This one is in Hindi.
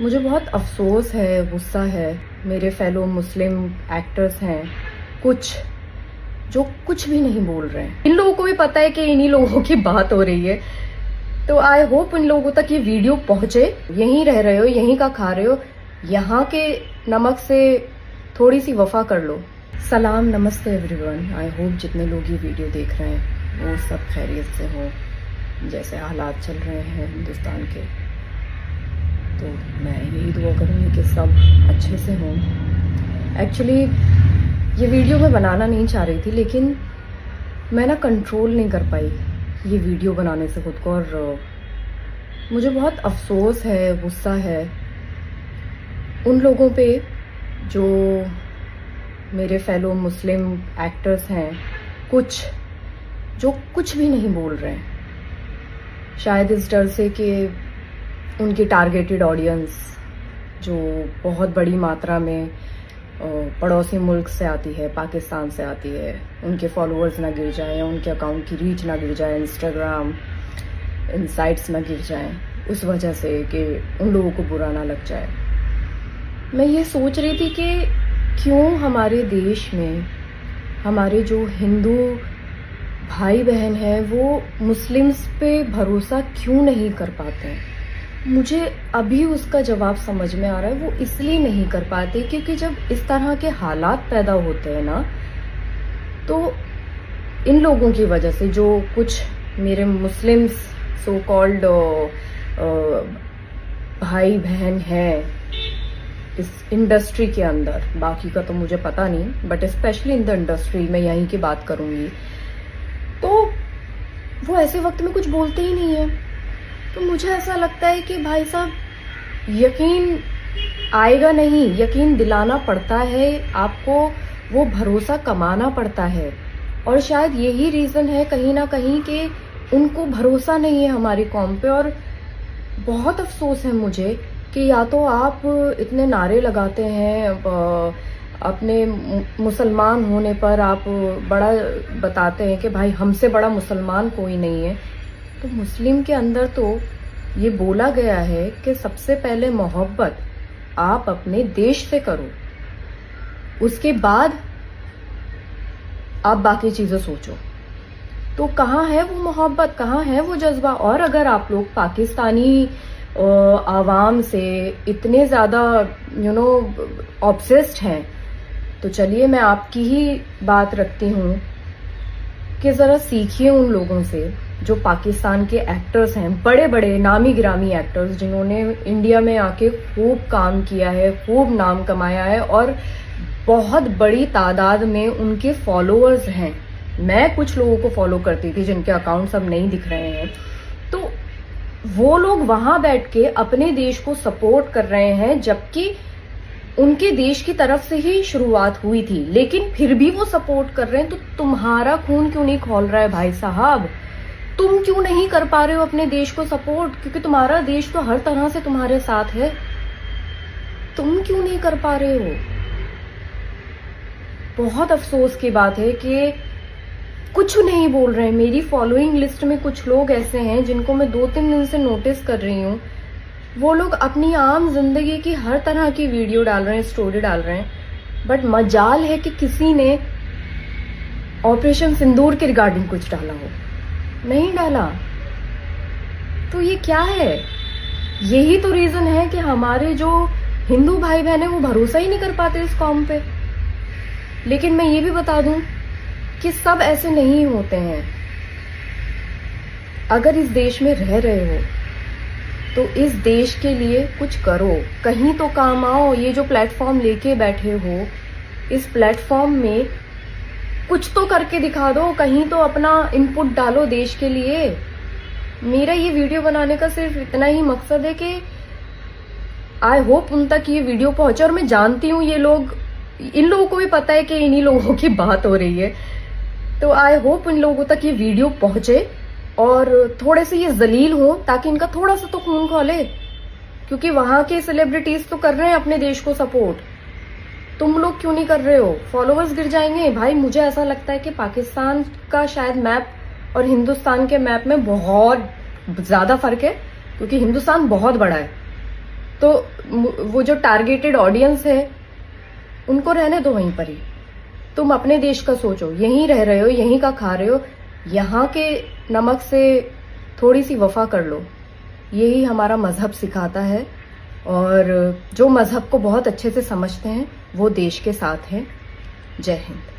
मुझे बहुत अफसोस है, गुस्सा है। मेरे फेलो मुस्लिम एक्टर्स हैं कुछ जो कुछ भी नहीं बोल रहे हैं। इन लोगों को भी पता है कि इन्हीं लोगों की बात हो रही है, तो आई होप इन लोगों तक ये वीडियो पहुंचे। यहीं रह रहे हो, यहीं का खा रहे हो, यहाँ के नमक से थोड़ी सी वफा कर लो। सलाम, नमस्ते एवरीवन। आई होप जितने लोग ये वीडियो देख रहे हैं वो सब खैरियत से हो। जैसे हालात चल रहे हैं हिंदुस्तान के, तो मैं यही दुआ करूँगी कि सब अच्छे से हों। एक्चुअली ये वीडियो मैं बनाना नहीं चाह रही थी, लेकिन मैं ना कंट्रोल नहीं कर पाई ये वीडियो बनाने से खुद को, और मुझे बहुत अफसोस है, गुस्सा है उन लोगों पे जो मेरे फेलो मुस्लिम एक्टर्स हैं कुछ जो कुछ भी नहीं बोल रहे हैं। शायद इस डर से कि उनकी टारगेटेड ऑडियंस जो बहुत बड़ी मात्रा में पड़ोसी मुल्क से आती है, पाकिस्तान से आती है, उनके फॉलोअर्स ना गिर जाएं, उनके अकाउंट की रीच ना गिर जाए, इंस्टाग्राम इनसाइट्स ना गिर जाएं, उस वजह से कि उन लोगों को बुरा ना लग जाए। मैं ये सोच रही थी कि क्यों हमारे देश में हमारे जो हिंदू भाई बहन हैं वो मुस्लिम्स पे भरोसा क्यों नहीं कर पाते हैं। मुझे अभी उसका जवाब समझ में आ रहा है। वो इसलिए नहीं कर पाते क्योंकि जब इस तरह के हालात पैदा होते हैं ना, तो इन लोगों की वजह से जो कुछ मेरे मुस्लिम्स सो कॉल्ड भाई बहन हैं इस इंडस्ट्री के अंदर, बाकी का तो मुझे पता नहीं, but specially in the industry मैं यहीं की बात करूंगी, तो वो ऐसे वक्त में कुछ बोलते ही नहीं है। तो मुझे ऐसा लगता है कि भाई साहब, यकीन आएगा नहीं, यकीन दिलाना पड़ता है आपको, वो भरोसा कमाना पड़ता है। और शायद यही रीजन है कहीं ना कहीं कि उनको भरोसा नहीं है हमारी कौम पे। और बहुत अफसोस है मुझे कि या तो आप इतने नारे लगाते हैं, अपने मुसलमान होने पर आप बड़ा बताते हैं कि भाई हमसे बड़ा मुसलमान कोई नहीं है। तो मुस्लिम के अंदर तो ये बोला गया है कि सबसे पहले मोहब्बत आप अपने देश से करो, उसके बाद आप बाकी चीजें सोचो। तो कहाँ है वो मोहब्बत, कहाँ है वो जज्बा। और अगर आप लोग पाकिस्तानी आवाम से इतने ज्यादा ऑब्सेस्ड हैं, तो चलिए मैं आपकी ही बात रखती हूँ कि जरा सीखिए उन लोगों से जो पाकिस्तान के एक्टर्स हैं, बड़े बड़े नामी गिरामी एक्टर्स जिन्होंने इंडिया में आके खूब काम किया है, खूब नाम कमाया है, और बहुत बड़ी तादाद में उनके फॉलोअर्स हैं। मैं कुछ लोगों को फॉलो करती थी जिनके अकाउंट्स अब नहीं दिख रहे हैं, तो वो लोग वहां बैठ के अपने देश को सपोर्ट कर रहे हैं, जबकि उनके देश की तरफ से ही शुरुआत हुई थी, लेकिन फिर भी वो सपोर्ट कर रहे हैं। तो तुम्हारा खून क्यों नहीं खौल रहा है भाई साहब? तुम क्यों नहीं कर पा रहे हो अपने देश को सपोर्ट? क्योंकि तुम्हारा देश तो हर तरह से तुम्हारे साथ है, तुम क्यों नहीं कर पा रहे हो? बहुत अफसोस की बात है कि कुछ नहीं बोल रहे हैं। मेरी फॉलोइंग लिस्ट में कुछ लोग ऐसे हैं जिनको मैं 2-3 दिन से नोटिस कर रही हूँ। वो लोग अपनी आम जिंदगी की हर तरह की वीडियो डाल रहे हैं, स्टोरी डाल रहे हैं, बट मजाल है कि किसी ने ऑपरेशन सिंदूर के रिगार्डिंग कुछ डाला हो, नहीं डाला। तो ये क्या है? यही तो रीजन है कि हमारे जो हिंदू भाई बहन है वो भरोसा ही नहीं कर पाते इस कौम पे। लेकिन मैं ये भी बता दूं कि सब ऐसे नहीं होते हैं। अगर इस देश में रह रहे हो तो इस देश के लिए कुछ करो, कहीं तो काम आओ। ये जो प्लेटफॉर्म लेके बैठे हो, इस प्लेटफॉर्म में कुछ तो करके दिखा दो, कहीं तो अपना इनपुट डालो देश के लिए। मेरा ये वीडियो बनाने का सिर्फ इतना ही मकसद है कि आई होप उन तक ये वीडियो पहुंचे। और मैं जानती हूँ ये लोग, इन लोगों को भी पता है कि इन्हीं लोगों की बात हो रही है, तो आई होप इन लोगों तक ये वीडियो पहुंचे और थोड़े से ये जलील हो, ताकि इनका थोड़ा सा तो खून खौले। क्योंकि वहां के सेलिब्रिटीज तो कर रहे हैं अपने देश को सपोर्ट, तुम लोग क्यों नहीं कर रहे हो? फॉलोअर्स गिर जाएंगे भाई। मुझे ऐसा लगता है कि पाकिस्तान का शायद मैप और हिंदुस्तान के मैप में बहुत ज्यादा फर्क है, क्योंकि हिंदुस्तान बहुत बड़ा है तो वो जो टारगेटेड ऑडियंस है उनको रहने दो वहीं पर ही। तुम अपने देश का सोचो, यहीं रह रहे हो, यहीं का खा रहे हो, यहाँ के नमक से थोड़ी सी वफा कर लो। यही हमारा मजहब सिखाता है, और जो मजहब को बहुत अच्छे से समझते हैं वो देश के साथ हैं। जय हिंद।